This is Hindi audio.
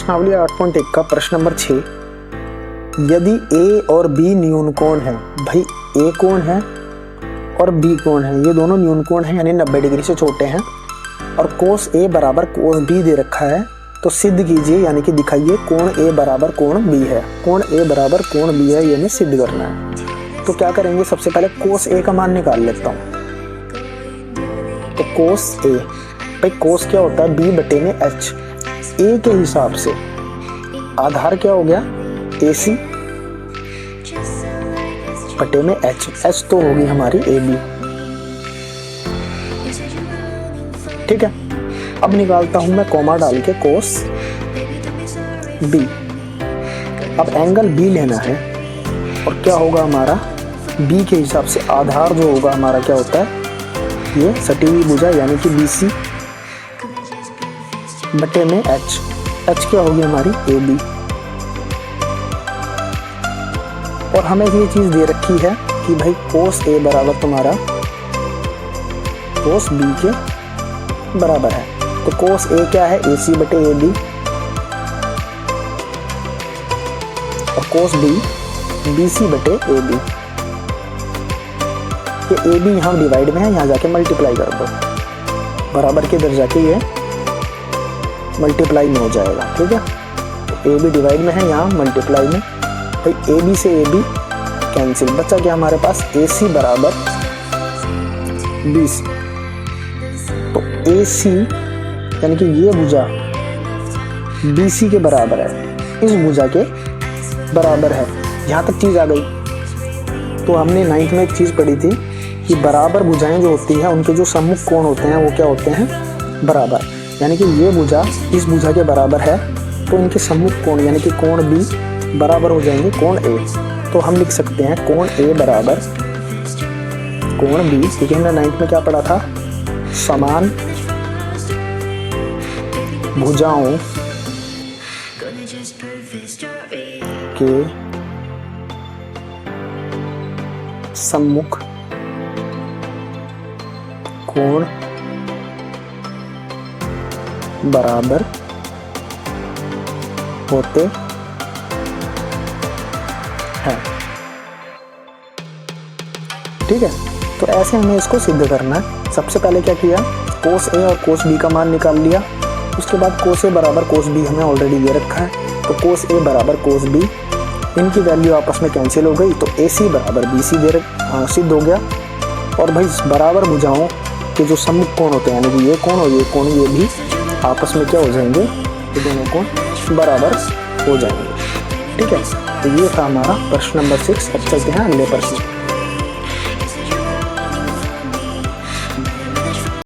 प्रश्नावली 8.1 का प्रश्न नंबर 6, यदि ए और बी न्यून कोण है, भाई ए कोण है और बी कोण है, ये दोनों न्यून कोण है यानी 90 डिग्री से छोटे हैं, और कोस ए बराबर कोण बी दे रखा है, तो सिद्ध कीजिए यानी कि दिखाइए कोण ए बराबर कोण बी है। कोण ए बराबर कोण बी है, ये हमें सिद्ध करना है। तो क्या करेंगे, सबसे पहले कोस ए का मान निकाल लेता हूँ। तो कोस ए, भाई कोस क्या होता है, बी बटे में एच। ए के हिसाब से आधार क्या हो गया, ए सी बटे में एच। एच तो होगी हमारी ए बी। ठीक है, अब निकालता हूं मैं कॉमा डाल के कोस बी। अब एंगल बी लेना है, और क्या होगा हमारा, बी के हिसाब से आधार जो होगा हमारा क्या होता है, ये सटी हुई भुजा यानी कि बी सी बटे में एच। एच क्या होगी हमारी ए बी। और हमें ये चीज दे रखी है कि भाई कोस ए बराबर तुम्हारा कोस बी के बराबर है। तो कोस ए क्या है, ए सी बटे ए बी, और कोस बी बी सी बटे ए बी। ये ए बी यहाँ डिवाइड में है, यहाँ जाके मल्टीप्लाई कर दो, बराबर के इधर जाके ये मल्टीप्लाई में हो जाएगा। ठीक है, तो ए बी डिवाइड में है, यहाँ मल्टीप्लाई में। भाई ए बी से ए बी कैंसिल, बचा क्या हमारे पास, ए सी बराबर बी सी। तो ए सी यानी कि ये भुजा बी सी के बराबर है, इस भुजा के बराबर है। यहाँ तक चीज़ आ गई। तो हमने 9th में एक चीज़ पढ़ी थी कि बराबर भुजाएं जो होती हैं उनके जो सम्मुख कोण होते हैं वो क्या होते हैं, बराबर। यानी कि ये भुजा इस भुजा के बराबर है, तो इनके सम्मुख कोण यानी कि कोण बी बराबर हो जाएंगे कोण ए। तो हम लिख सकते हैं कोण ए बराबर कोण बी, क्योंकि हमने 9th में क्या पढ़ा था, समान भुजाओं के सम्मुख कोण बराबर होते हैं। ठीक है, तो ऐसे हमें इसको सिद्ध करना है। सबसे पहले क्या किया, कोस ए और कोस बी का मान निकाल लिया। उसके बाद कोस ए बराबर कोस बी हमें ऑलरेडी दे रखा है, तो कोस ए बराबर कोस बी, इनकी वैल्यू आपस में कैंसिल हो गई, तो ए सी बराबर बी सी सिद्ध हो गया। और भाई बराबर भुजाओं के जो सम्मुख कोण होते हैं यानी कि ये कोण और ये कोण, ये भी आपस में क्या हो जाएंगे, ये दोनों कोण बराबर हो जाएंगे। ठीक है, तो ये था हमारा प्रश्न नंबर 6। अब चलते हैं अगले प्रश्न।